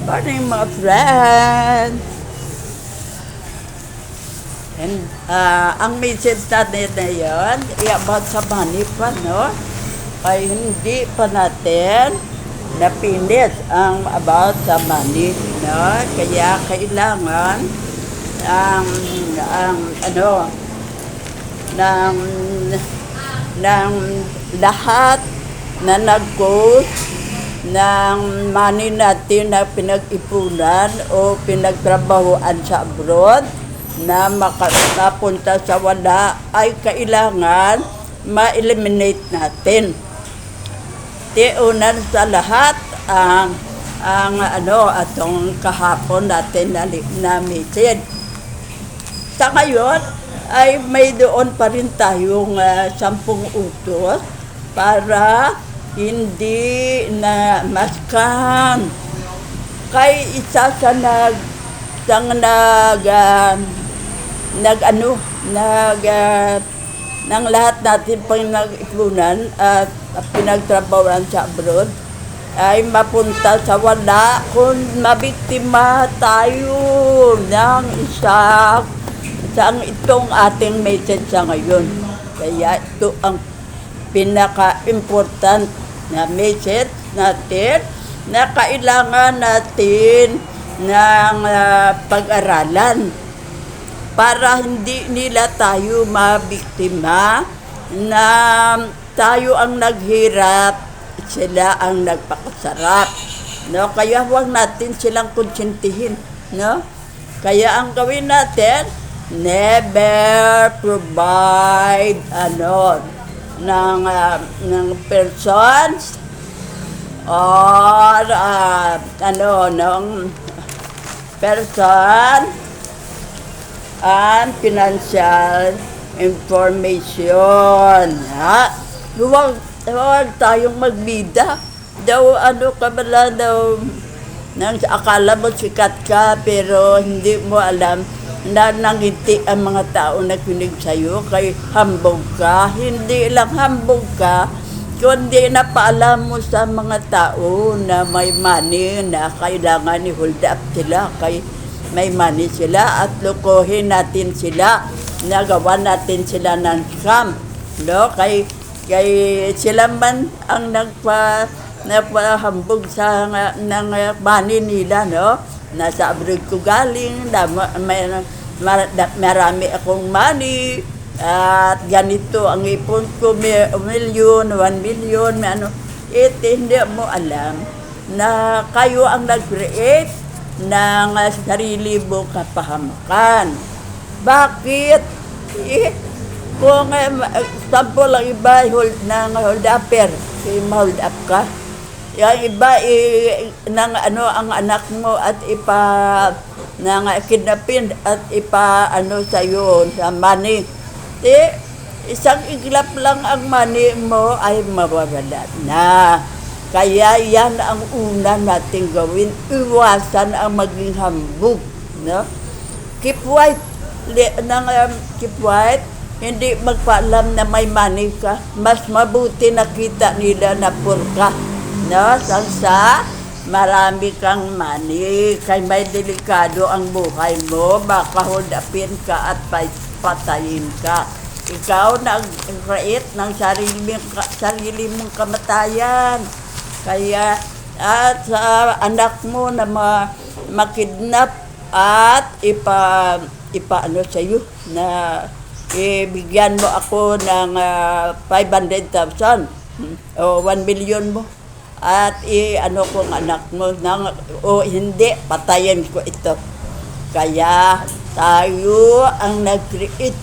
Morning, mga friend. And, ang message natin ngayon, about sa money pa, no? Ay hindi pa natin napinis ang about sa money, no? Kaya kailangan ang ano ng ng lahat na nag-coach ng money natin na pinag-ipunan o pinagtrabahoan sa abroad na makapunta sa wala ay kailangan ma-eliminate natin. Tiunan sa lahat ang atong kahapon natin na message. Sa ngayon ay may doon pa rin tayong 10 utos para hindi na maskan. Kay isa sa ng lahat natin pang nag-ipunan at pinagtrabahoan sa abroad ay mapunta sa wala kung mabiktima tayo ng isa sa itong ating message sa ngayon. Kaya ito ang pinaka-important na message natin na kailangan natin ng pag-aralan para hindi nila tayo mabiktima na tayo ang naghirap, sila ang nagpakasarap. No? Kaya huwag natin silang konsintihin. No? Kaya ang gawin natin, never provide ng persons or ng person and financial information. Huwag tayong magbida. Kabala nang akala mo sikat ka pero hindi mo alam na nangiti ang mga tao na kinig sa'yo, kay hambog ka. Hindi lang hambog ka, kundi napaalam mo sa mga tao na may money na kailangan i-hold up sila, kay may money sila at lukuhin natin sila, nagawa natin sila ng scam. No? Kay sila man ang nagpahambog sa ng money nila, no? Nasa abroad ko galing, marami akong money, at ganito ang ipon ko, milyon, 1 million, hindi mo alam na kayo ang nag-create ng sarili mo kapahamakan. Bakit? Kung sample lang iba, hold upper, hold up ka. Yung iba ang anak mo at kidnapin at sa iyo sa money. Isang iglap lang ang money mo ay mawawala na. Kaya yan ang una nating gawin, iwasan ang maging hambog, no? Keep white, hindi magpaalam na may money ka. Mas mabuti nakita nila na purka. No, sa marami kang money, kay may delikado ang buhay mo, baka hold upin ka at patayin ka. Ikaw nag-create ng sarili mong kamatayan. Kaya at sa anak mo na makidnap at sa iyo na ibigyan mo ako ng 500,000 o 1 million mo. At kung anak mo hindi, patayin ko ito. Kaya tayo ang nag-create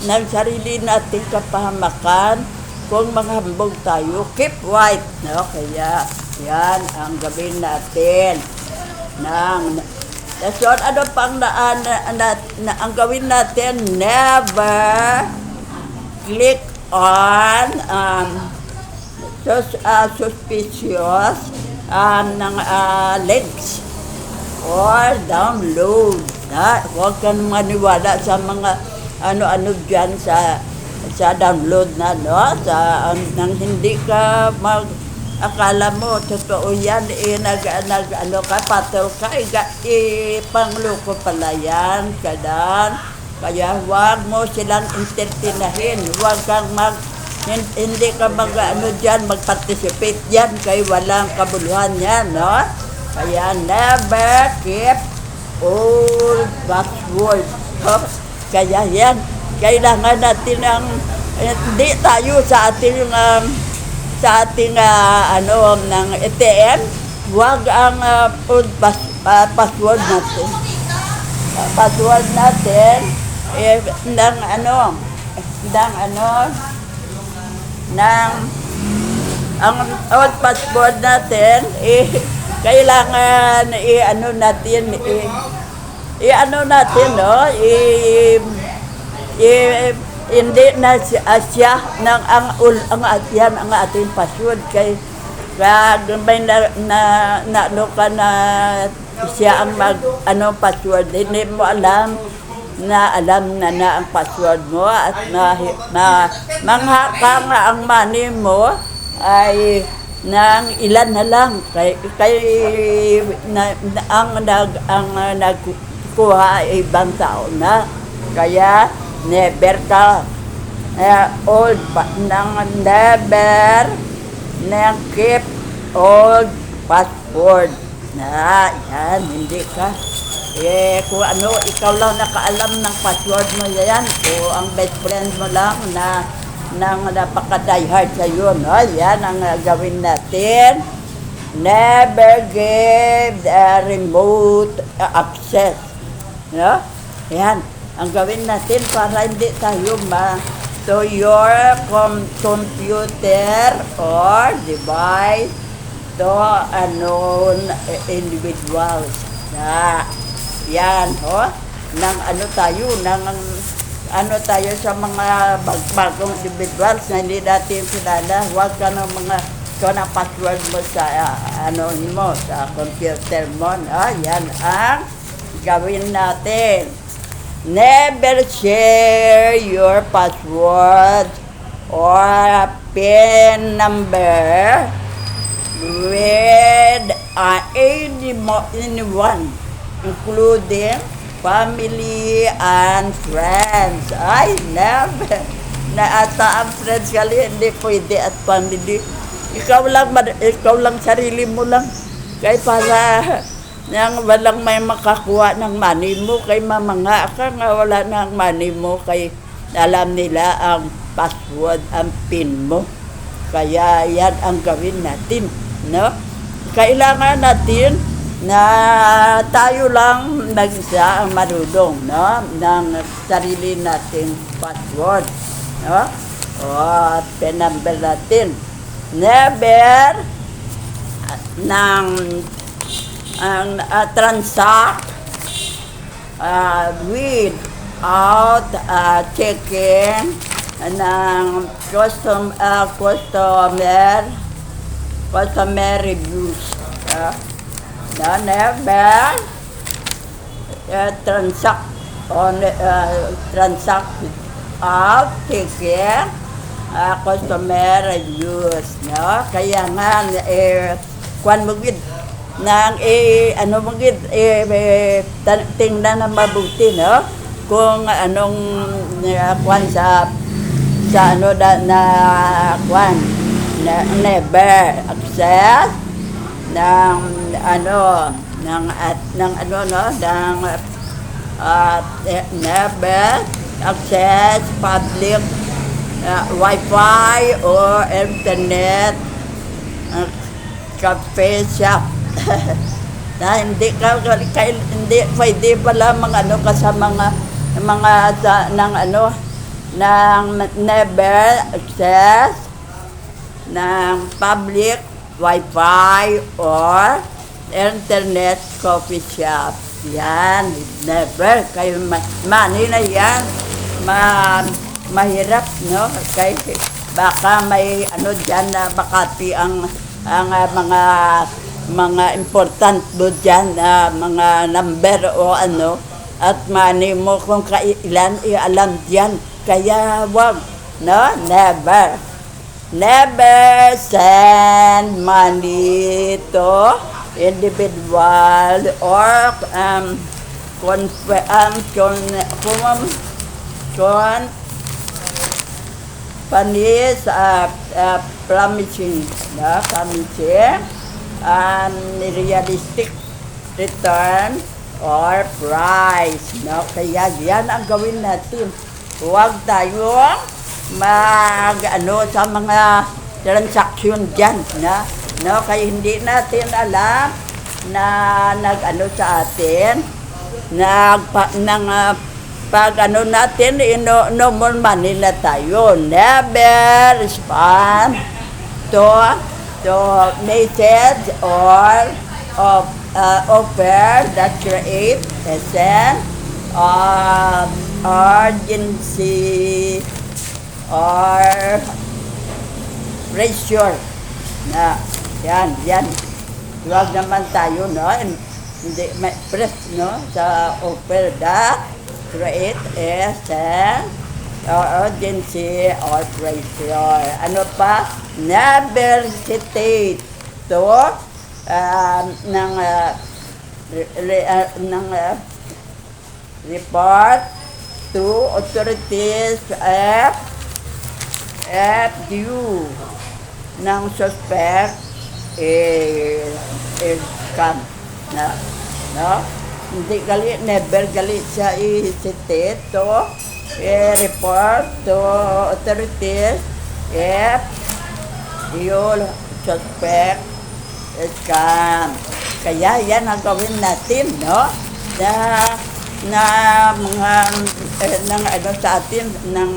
ng sarili nating kapahamakan. Kung manghambog tayo, keep white. No? Kaya yan ang gawin natin. Ano pang ang gawin natin? Never click on suspicious ng links or download. Huwag kang maniwala sa mga ano-ano dyan sa download na, no? Nang hindi ka akala mo, totoo yan, ano ka, patol ka, pangloko pala yan, kadan. Kaya huwag mo silang entertainahin, huwag kang hindi ka mag-participate dyan, kaya walang kabuluhan yan, no? Kaya never keep old password. Kaya yan, kailangan natin hindi tayo sa ating ng ATM, huwag ang old password natin. Password natin ang old password natin kailangan no, hindi na siya ng ang ating password kay may siya ang password, hindi mo alam na ang password mo at manghaka nga ang money mo ay nang ilan na lang ang nagkuha ay ibang tao na. Kaya never ka never keep old password na yan, hindi ka kung ikaw lang nakaalam ng password mo yan o ang best friend mo lang na napaka-diehard sa'yo, no? Yan ang gawin natin. Never give remote access, no? Yan ang gawin natin para hindi tayo to your computer or device to unknown individuals. Yan, tayo sa mga bagong individuals na hindi natin kilala. Huwag ka ng password mo sa sa computer mo. Yan ang gawin natin. Never share your password or PIN number with anyone, including family and friends. Ay, never. Ang friends kali, hindi pwede at family. Ikaw lang sarili mo lang. Kaya para nang walang may makakuha ng money mo, kay mamanga ka nga wala ng money mo, kay alam nila ang password, ang PIN mo. Kaya yan ang gawin natin, no? Kailangan natin na tayo lang mag-isa ang marunong, no? Ng sarili nating password, no? O, PIN number natin. Never transact without checking ng customer reviews. Never transact without checking customer reviews, no? Kaya nga kwan mo gid nang tingnan na mabuti, no? Kung anong kwan sa never access never access public Wi-Fi or internet cafe shop. Na hindi pwede pala ka sa never access ng public Wi-Fi or internet coffee shop. Yan, never. Kayo money na yan. Mahirap, no? Kaya baka may dyan na bakati ang mga important mo dyan, mga number o at money mo kung kailan ialam dyan. Kaya wag, no? Never. never send money to individual or companies promising realistic return or price. No? Kaya yan ang gawin natin. Huwag tayong sa mga transaction dyan. No? Kaya hindi natin alam na sa atin, pag natin, no more money na tayo. Never respond to message or offer that create a sense of urgency or pressure. Yan. Huwag naman tayo, no? Hindi may press, no? Sa offer that create a sense or urgency or pressure. Ano pa? Never hesitate to report to authorities if you ng suspect is scam. No? Hindi galit, never galit siya i-hesitate to report to authorities if you suspect is scam. Kaya yan ang gawin natin, no? Na mga sa atin, ng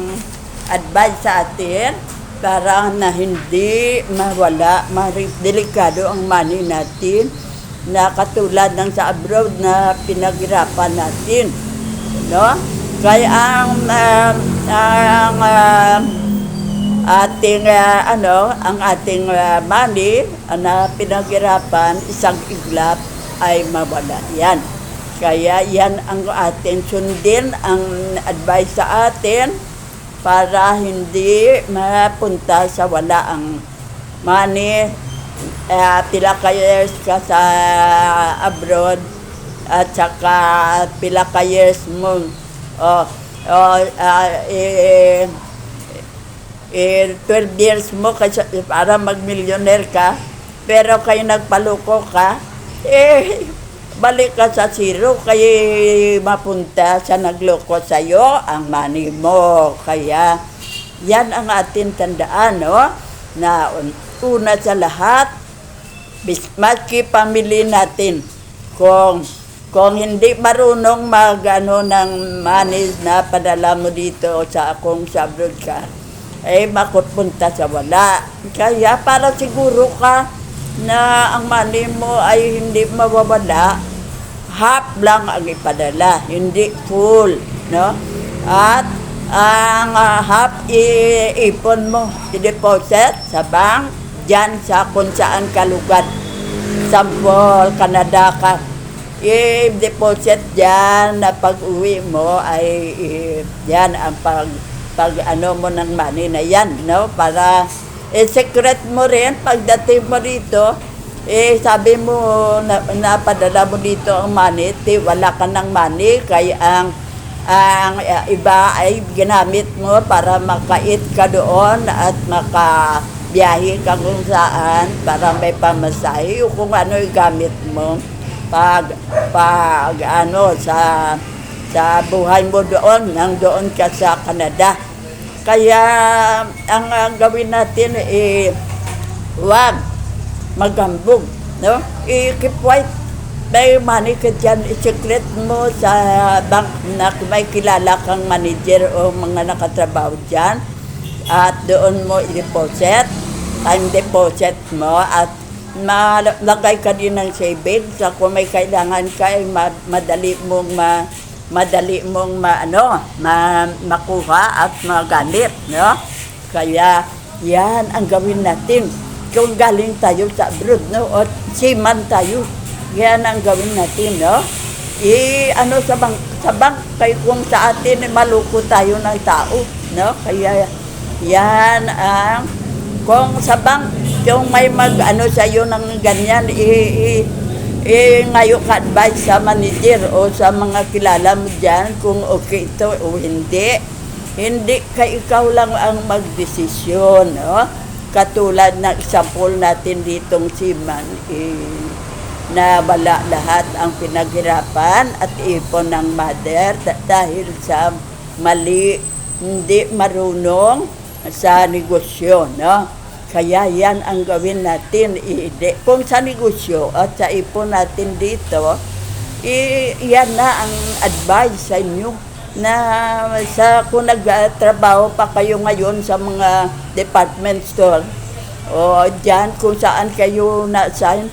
advice sa atin para na hindi mawala, delikado ang money natin na katulad ng sa abroad na pinaghirapan natin, no? Kaya ang ating money na pinaghirapan isang iglap ay mawala yan. Kaya yan ang ating sundin, ang advice sa atin para hindi mapunta sa wala ang money. Pila ka years ka sa abroad at saka pila ka years mo 12 years mo kasi para mag-millionaire ka, pero kayo nagpaluko ka, balik ka sa zero, kayo mapunta sa nagloko sa'yo ang money mo. Kaya yan ang ating tandaan, no? Na una sa lahat, maski pamilya natin, kung hindi marunong ng money na padala mo dito sa abroad ka, makupunta sa wala. Kaya para siguro ka na ang money mo ay hindi mawawala, half lang ang ipadala, hindi full, no? At ang half iipon mo, i-deposit sa bank, dyan sa kung saan ka lugar. Sample, Canada ka, i-deposit dyan na pag-uwi mo ay yan ang pag mo ng money na yan, no? Para secret mo rin pagdating mo dito, sabi mo napadala mo dito ang money, wala ka ng money, kaya ang iba ay ginamit mo para makait ka doon at makabiyahe ka kung saan para may pamasahe o kung ano yung gamit mo sa buhay mo doon, doon ka sa Canada. Kaya ang gawin natin huwag magambog, no? I-keep white. May money ka dyan, i-secret mo sa bank na may kilala kang manager o mga nakatrabaho dyan, at doon mo i-deposit, time deposit mo, at malagay ka din ng savings. Kung may kailangan ka, madali mong makuha at magamit, no? Kaya yan ang gawin natin. Kung galing tayo sa abroad, no? O seaman tayo, yan ang gawin natin, no? Sa bank, kay kung sa atin maluko tayo ng tao, no? Kaya yan ang Kung sa bank, kung may mag-ano sa'yo ng ganyan, ngayon ka-advise sa manager o sa mga kilala mo dyan kung okay ito o hindi. Hindi ka ikaw lang ang magdesisyon. No? Katulad ng example natin ditong si Man, na wala lahat ang pinaghirapan at ipon ng mother dahil sa mali, hindi marunong sa negosyo. No? Kaya yan ang gawin natin. Kung sa negosyo at sa ipon natin dito, yan na ang advice sa inyo na kung nagtrabaho pa kayo ngayon sa mga department store o dyan kung saan kayo na-assign,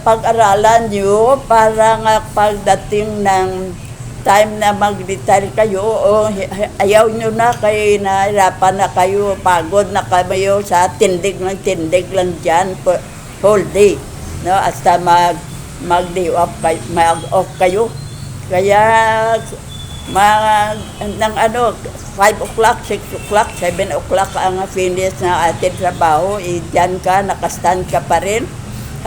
pag-aralan nyo para nga pagdating ng time na mag-retire kayo o ayaw nyo na kayo, nahirapan na kayo, pagod na kayo sa tindig lang dyan whole day, no? Hasta mag-day off kayo. Kaya ng 5 o'clock, 6 o'clock, 7 o'clock ang finish na ating trabaho, dyan ka, nakastand ka pa rin.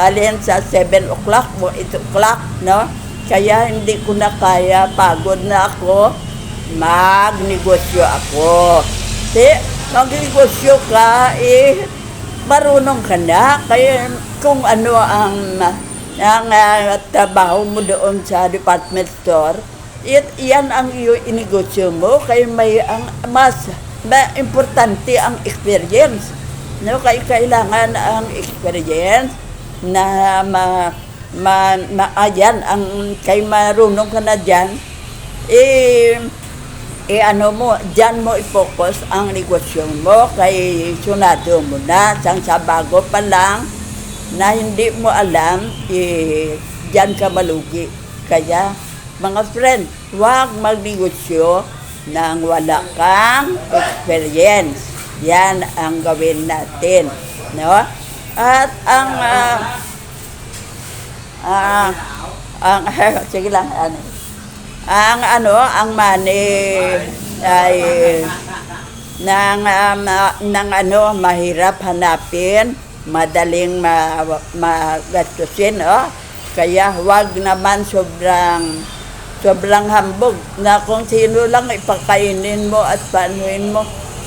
Halin sa 7 o'clock, 8 o'clock, no? Kaya hindi ko na kaya, pagod na ako, magnegosyo ako. Magnegosyo ka, marunong ka na. Kaya kung ano ang trabaho mo doon sa department store, yan ang inegosyo mo. Kaya mas importante ang experience. No? Kaya kailangan ang experience na ayan, kay marunong ka na dyan, dyan mo i-focus ang negosyo mo, kay sunado mo na, sa bago pa lang, na hindi mo alam, dyan ka malugi. Kaya, mga friend, huwag magnegosyo nang wala kang experience. Yan ang gawin natin, no? At sige lang, ang money ay mahirap hanapin, madaling magastusin, kaya huwag naman sobrang hambog na kung sino lang ipakainin mo at panuhin mo.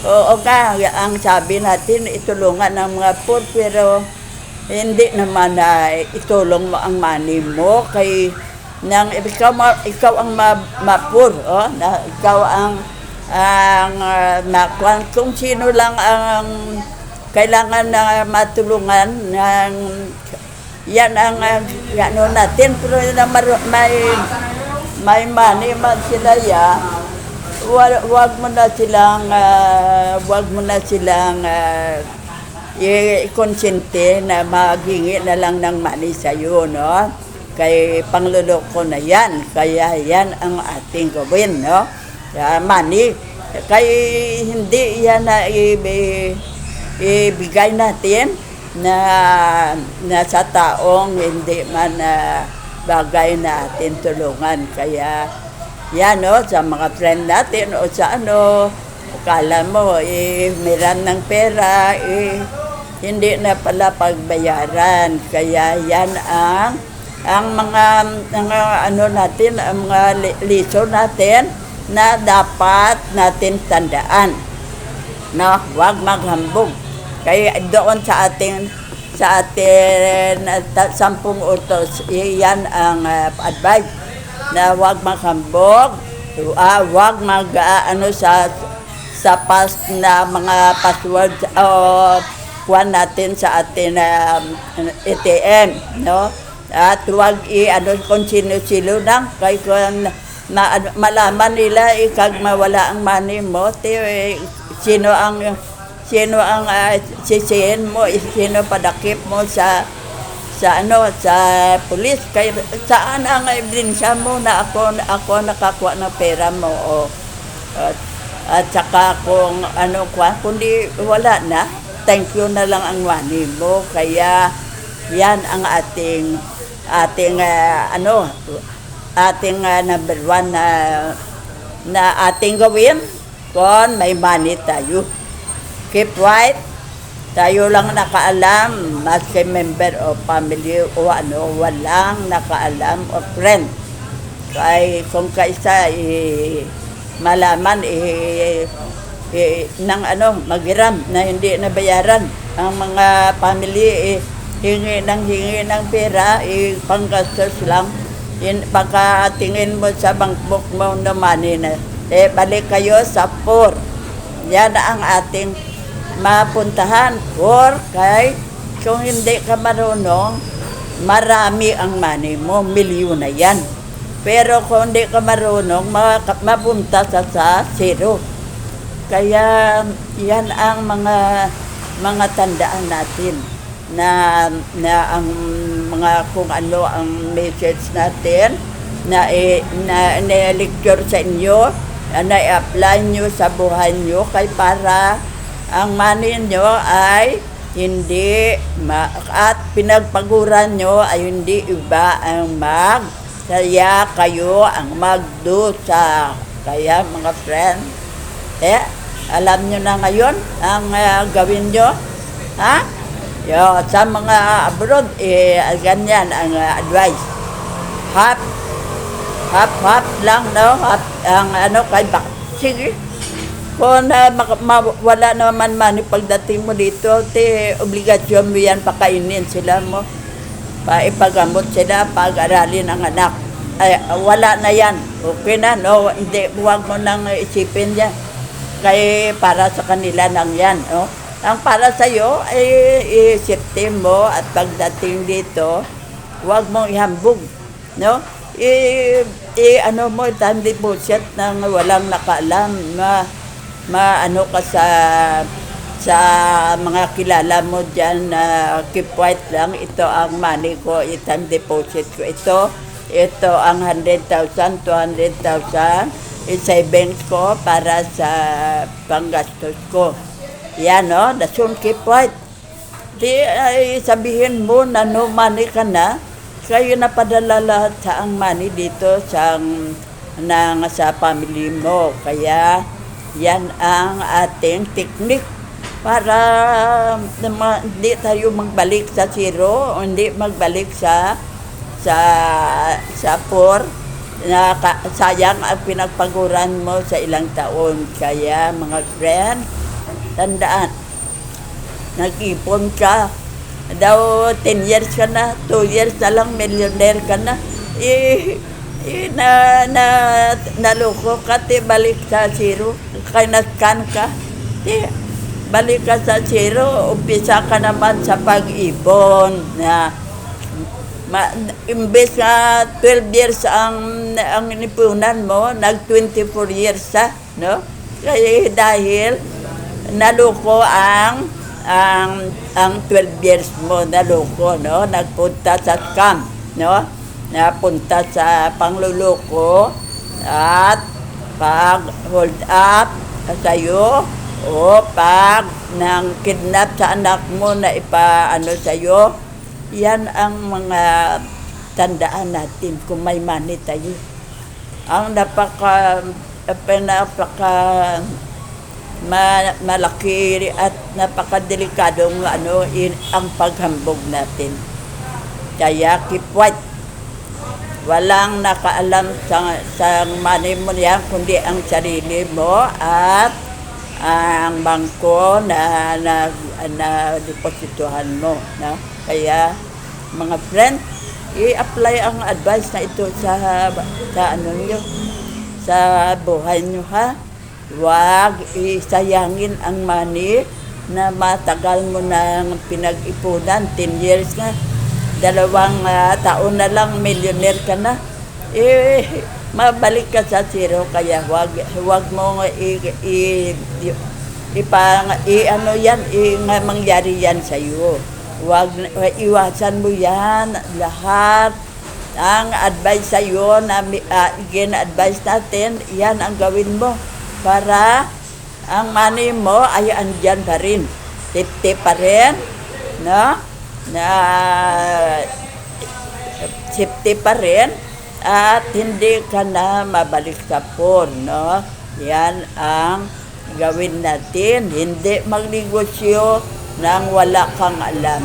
Oo ka, ang sabi natin, itulungan ng mga poor, pero hindi naman na itulong mo ang money mo kay ikaw ang mapur, na ikaw ang kung sino lang ang kailangan na matulungan yan ang natin, pero may money man sila, wag mo na silang i-konsente na maghingi na lang ng money sa'yo, no? Kay pangluloko na yan. Kaya yan ang ating gawin, no? Money. Kay hindi yan na ibigay natin na sa taong hindi man bagay na atin tulungan. Kaya yan, no? Sa mga friend natin o sa akala mo, meron ng pera, hindi na pala pagbayaran. Kaya yan ang mga natin, ang mga lesson natin na dapat natin tandaan. No, huwag maghambog. Kaya doon sa ating 10 utos, yan ang advice na huwag maghambog, huwag sa past na mga password o kuha natin sa ating ATM, no? At huwag kung sino-sino lang, kay kung malaman nila ikag mawala ang money mo, sino ang sisihin mo, sino padakip mo sa pulis, kay saan ang ebidensya mo na ako nakakuha ng pera mo, at saka kung kundi wala na, thank you na lang ang money mo. Kaya yan ang ating number 1 na ating gawin kung may money tayo. Keep right, Tayo lang nakaalam, maski member o family o ano, walang nakaalam o friend. Kaya kung kaisa malaman ng ano, maghiram na hindi nabayaran ang mga family hingi ng pera, panggastos lang. Pagkatingin mo sa bank book mo na money na, balik kayo sa 4. Yan ang ating mapuntahan. 4, kay kung hindi ka marunong, marami ang money mo, milyon na yan. Pero kung hindi ka marunong, mapunta sa 0. Kaya yan ang mga tandaan natin na ang mga kung ano ang message natin na lecture sa inyo, na i-apply nyo sa buhay nyo kay para ang money nyo ay hindi at pinagpaguran nyo ay hindi iba ang kaya kayo ang magdusa. Kaya mga friend, alam nyo na ngayon ang gawin nyo, ha? Sa mga abroad, ganyan ang advice. Half lang, no? Ang ano, sige. Kung wala naman money pagdating mo dito, obligasyon mo yan, pakainin sila mo. Ipagamot sila, pag-aralin ang anak. Wala na yan. Okay na, no? Hindi, huwag mo nang isipin yan. Kaya para sa kanila lang yan, no? Ang para sa iyo ay i-safety mo at pagdating dito, huwag mong ihambog, no? Ano mo, time deposit nang walang nakaalam, ano ka sa mga kilala mo dyan na keep quiet lang. Ito ang money ko, time deposit ko. Ito ang 100,000, 200,000 savings ko para sa panggastos ko. Yan, no? Dasun keep quiet. Sabihin mo na no money ka na, kayo napadala lahat sa ang money dito sa family mo. Kaya yan ang ating technique para hindi tayo magbalik sa 0 o hindi magbalik sa 4 na sayang ang pinagpaguran mo sa ilang taon. Kaya mga friend, tandaan, nag-ipon ka daw 10 years ka na, 2 years na lang millionaire ka na, naloko ka, balik sa 0, kaya nascan ka, balik ka sa 0, umpisa ka naman sa pag-ipon na imbes na 12 years ang nipunan mo, nag 24 years no? Kaya dahil naloko ang 12 years mo, naloko, no? Nagpunta sa scam, no? Napunta sa pangluloko at pag-hold up sa'yo o pag nang kidnap sa anak mo na ipaano sa'yo. Yan ang mga tandaan natin kung may money tayo. Ang malaki at napakadelikadong ang paghambog natin. Kaya keep quiet. Walang nakaalam sa money mo yan, kundi ang sarili mo at ang bangko na depositohan mo. No? Kaya mga friend, i-apply ang advice na ito sa buhay nyo, ha? Huwag isayangin ang money na matagal mo nang pinag-ipunan, 10 years na, 2 taon na lang, millionaire ka na. Mabalik ka sa 0, kaya huwag mo mangyari yan sa iyo. Iwasan mo yan lahat. Ang advice sa iyo na gina-advise natin, yan ang gawin mo para ang money mo ay andyan pa rin. 50 pa rin, no? Na safety pa rin at hindi ka na mabalik sa 4, no? Yan ang gawin natin. Hindi magnegosyo nang wala kang alam.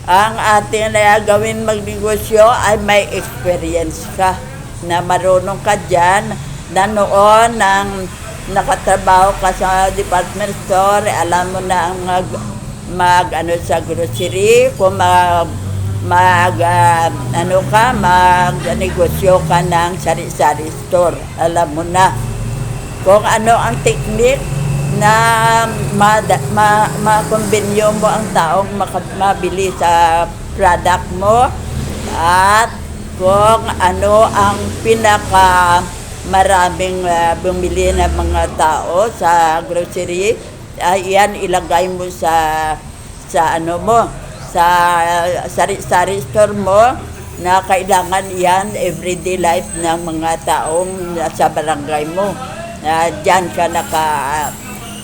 Ang ating gawin magnegosyo ay may experience ka, na marunong ka dyan, na noon nang nakatrabaho ka sa department store, alam mo na ang sa grocery, kung magnegosyo ka ng sari-sari store. Alam mo na kung ano ang technique na makumbinyo mo ang taong mabili sa product mo, at kung ano ang pinaka maraming bumili ng mga tao sa grocery, yan ilagay mo sa sari-sari store mo, na kailangan yan everyday life ng mga taong sa barangay mo. Diyan ka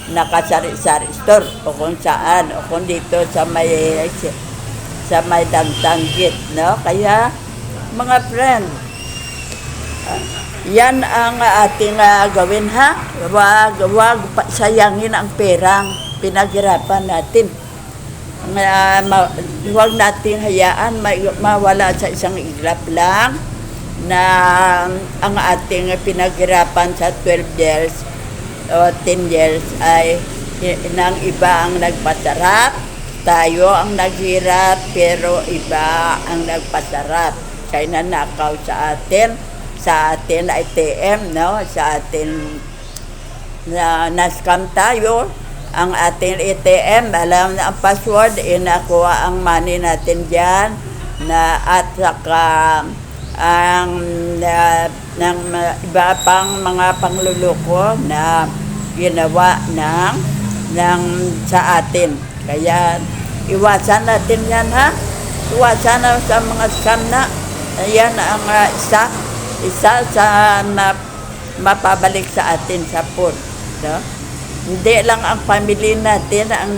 naka-sari-sari store, o kung saan, o kung dito sa may Dangtanggit, no? Kaya mga friend, yan ang ating gawin, ha? Wag sayangin ang perang pinaghirapan natin. Huwag natin hayaan mawala sa isang iglap lang na ang ating pinaghirapan sa 12 years o 10 years ay ng iba ang nagpasarap. Tayo ang naghirap, pero iba ang nagpasarap. Kaya nanakaw sa atin ATM, no? Sa atin na-scam tayo. Ang ating ATM, alam na ang password, nakuha ang money natin dyan, at saka ang ng iba pang mga pangluloko na ginawa ng sa atin. Kaya iwasan natin yan, ha? Iwasan na sa mga scam na. Ayan ang isa sa mapabalik sa atin sa poor, no? Hindi lang ang family natin ang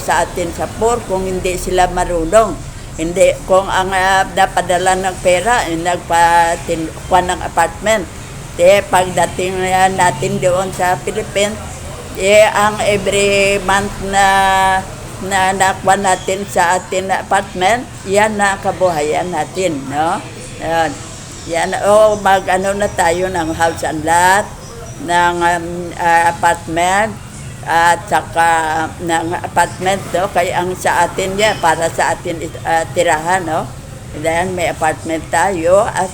sa atin sa poor, kung hindi sila marunong. Hindi, kung ang napadala ng pera, nagpa-kuha ng apartment. Pagdating natin doon sa Philippines, ang every month na nakuha natin sa ating apartment, yan na kabuhayan natin, no? Yan, na tayo ng house and lot, ng apartment, at saka ng apartment, no? Kaya ang sa atin yan, para sa atin tirahan, no? Then may apartment tayo, at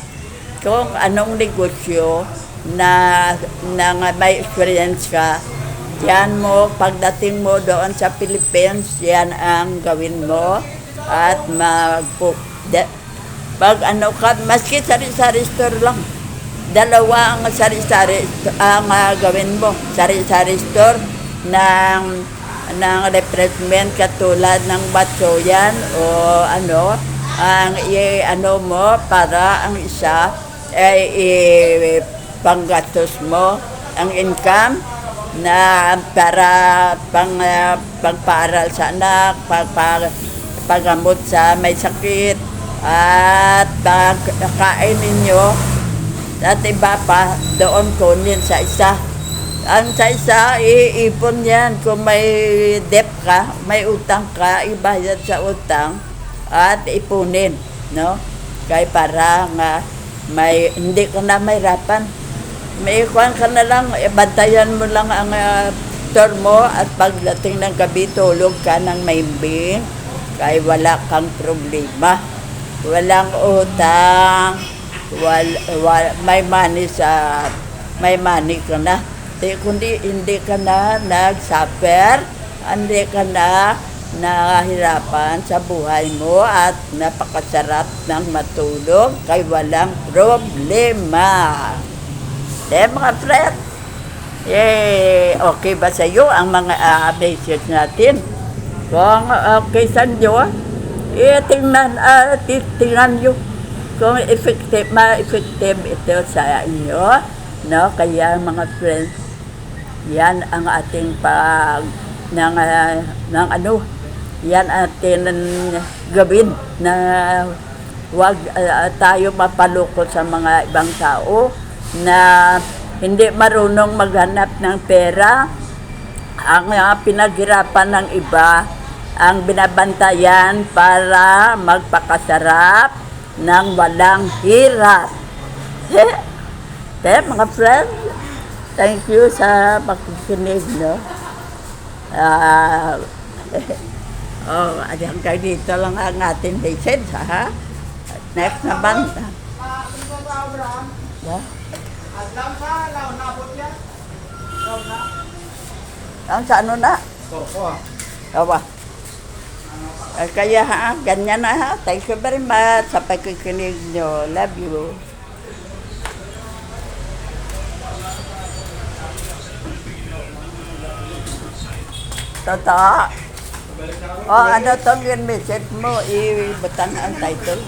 kung anong negosyo na may experience ka, yan mo, pagdating mo doon sa Philippines, yan ang gawin mo, at maski sari-sari store lang, dalawa ang sari-sari ang gawin mo, sari-sari store ng refreshment, katulad ng batsoyan o ang mo, para ang isa ay panggastos mo, ang income na para pagpaaral sa anak, paggamot sa may sakit, at kain ninyo, at iba pa doon kunin sa isa. Ang sa isa, iipon yan. Kung may debt ka, may utang ka, ibayad sa utang at ipunin, no? Kaya para hindi ka na mahirapan. May ikuan ka na lang, bantayan mo lang ang store mo, at pagdating ng gabi, tulog ka ng maimbing, kaya wala kang problema. Walang utang, may money ka na. Kundi hindi ka na nag-suffer, hindi ka na nahihirapan sa buhay mo, at napakasarap ng matulog, kaya walang problema. Mga friend, okay ba sa iyo ang mga message natin? Kung okay sa inyo, tingnan nyo kung ma-effective ito sa inyo, no? Kaya mga friends, yan ang ating yan ating gawin, na huwag tayo mapalukot sa mga ibang tao na hindi marunong maghanap ng pera, ang pinaghirapan ng iba ang binabantayan para magpakasarap ng walang hirap. Kaya mga friends, thank you sa pakikinig, no? Hanggang dito lang ang ating message, ha? Next naman. Ang sa ano na? Awa. Kaya ganyan na ha. Thank you very much sa pakikinig nyo. Love you. Totoo. Ano tong yung message mo? Ibutang ang title.